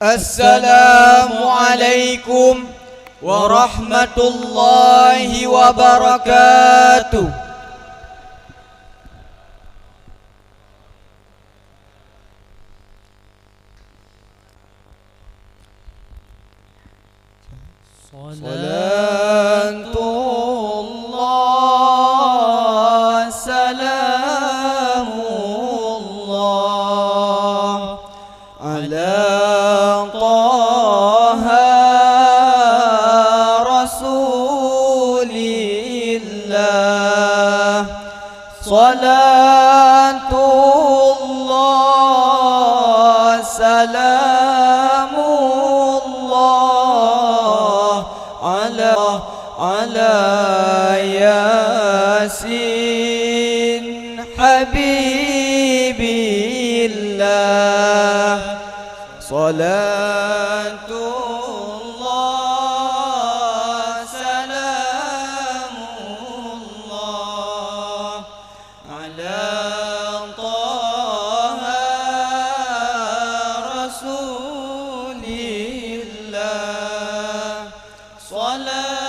Assalamualaikum warahmatullahi wabarakatuh. Salatullah salamullah ala Salatullah salamullah ala Yasin Habibillah. Salatullah salamullah ala Taha Rasulillah. Salatullah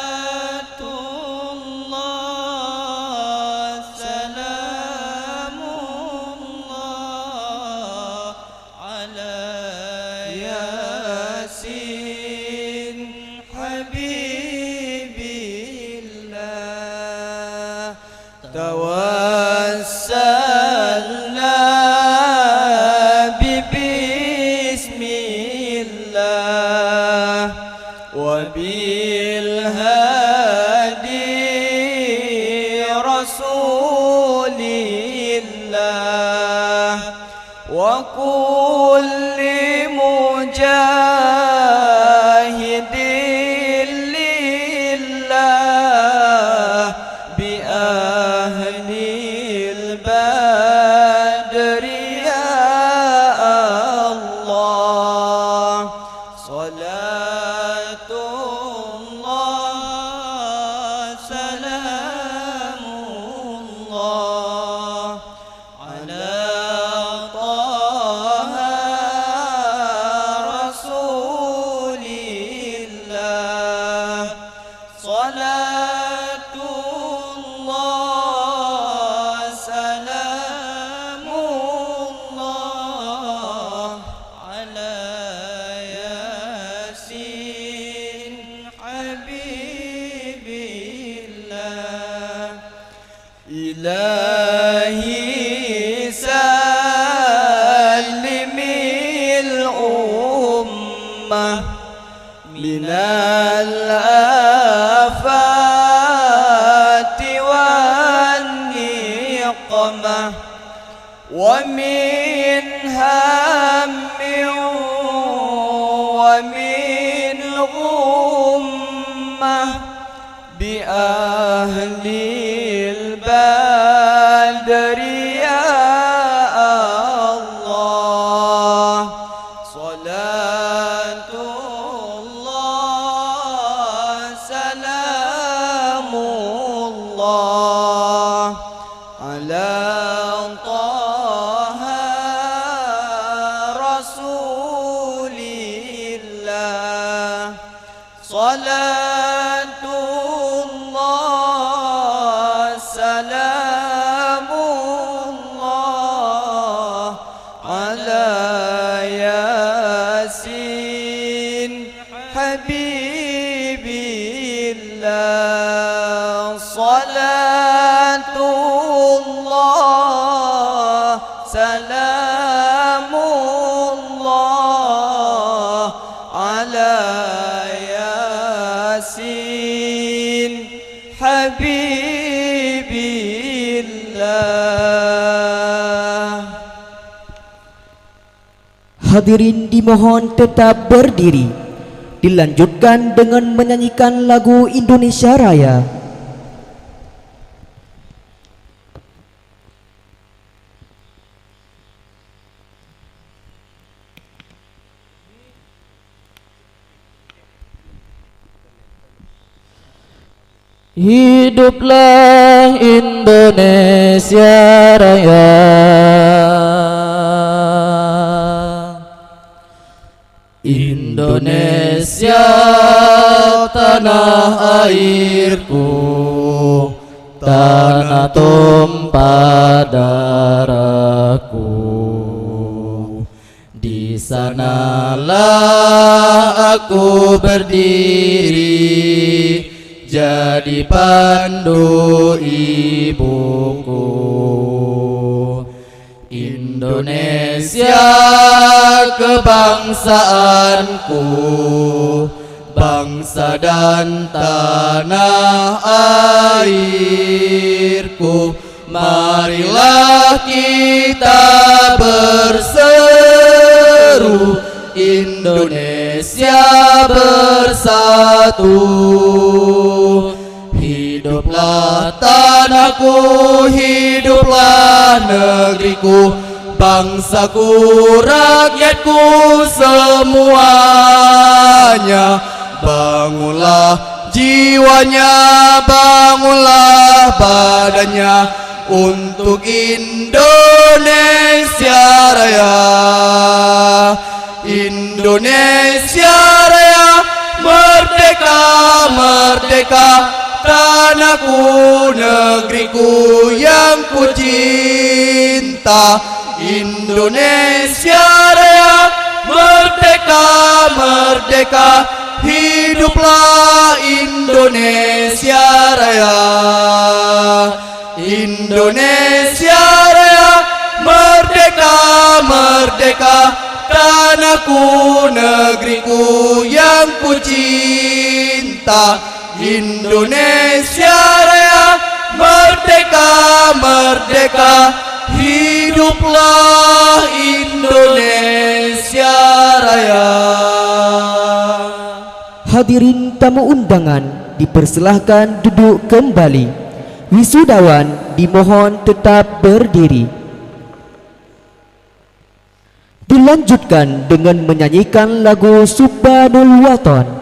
salamullah ala Yasin Habibillah. Tawassalna bismillah wa bil hadi rasulillah wa kulli mujahidin lillah bi ahlil badri ya Allah. Salatullah salamullah ala Taha Rasulillah. Salatullah salamullah ala Yasin Habibillah. Ilahi salimil ummah minal afati wan niqmah wa min hammin wa min ghummah bi ahlil badri ya Allah. Salatullah salamullah ala Taha Rasulillah. Salatullah salamullah ala Yasin Habibillah. Salatullah salamullah ala Yasin Habibillah. Hadirin dimohon tetap berdiri. Dilanjutkan dengan menyanyikan lagu Indonesia Raya. Hiduplah Indonesia Raya. Indonesia tanah airku, tanah tumpah darahku. Di sanalah aku berdiri, jadi pandu ibuku. Indonesia kebangsaanku, bangsa dan tanah airku. Marilah kita berseru, Indonesia bersatu. Hiduplah tanahku, hiduplah negeriku, bangsaku, rakyatku semuanya. Bangunlah jiwanya, bangunlah badannya untuk Indonesia Raya. Indonesia Raya, merdeka, merdeka, tanahku, negeriku yang ku cinta. Indonesia Raya, merdeka, merdeka, hiduplah Indonesia Raya. Indonesia Raya, merdeka, merdeka, tanahku, negeriku yang ku cinta. Indonesia Raya, merdeka, merdeka, hiduplah Indonesia Raya. Hadirin tamu undangan dipersilahkan duduk kembali. Wisudawan dimohon tetap berdiri. Dilanjutkan dengan menyanyikan lagu Subhanul Watan.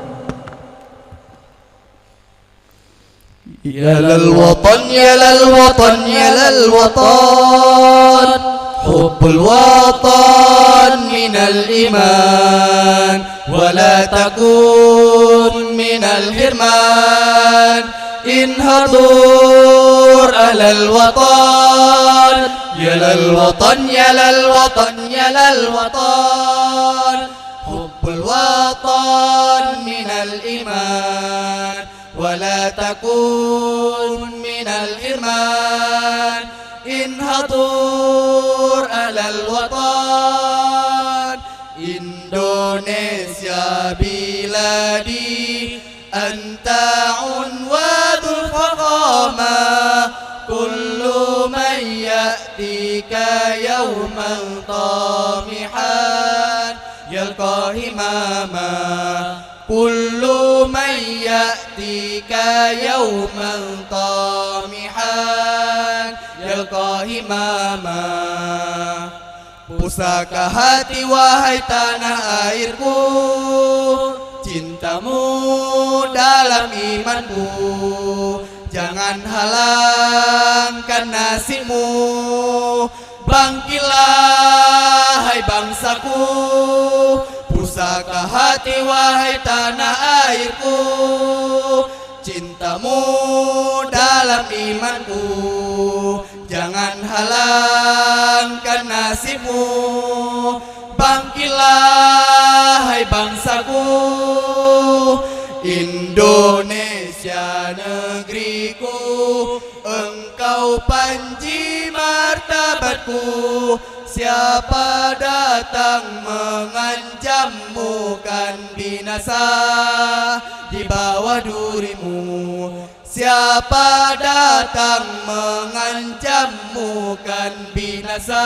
Ya lal watan, ya lal watan, ya lal watan, hubbul watan minal iman, wala takun minal hirman. Inhadur alal watan, ya lal watan, ya lal watan, ya lal watan, hubbul watan minal iman, wala takun minal hirman. Inhadur alal watan. Indonesia biladi, anta unwadul faqama, kullu man ya'tika yawman tamihan yalqa himama. Kullu man ya'tika yawman tamihan yalqa himama. Pusaka hati wahai tanah airku, cintamu dalam imanku, jangan halangkan nasibmu. Bangkitlah hai bangsaku, pusaka hati wahai tanah airku, cintamu dalam imanku, jangan halangkan nasibmu. Bangkitlah hai bangsaku, Indonesia negeriku, engkau panji martabatku. Siapa datang mengancammu kan binasa di bawah durimu. Siapa datang mengancammu kan binasa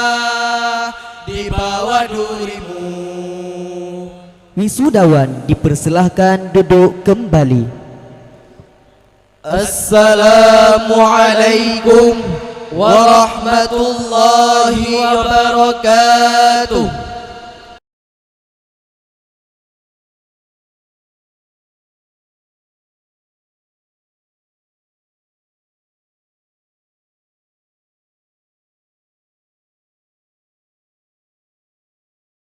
di bawah durimu. Wisudawan dipersilahkan duduk kembali. Assalamualaikum warahmatullahi wabarakatuh.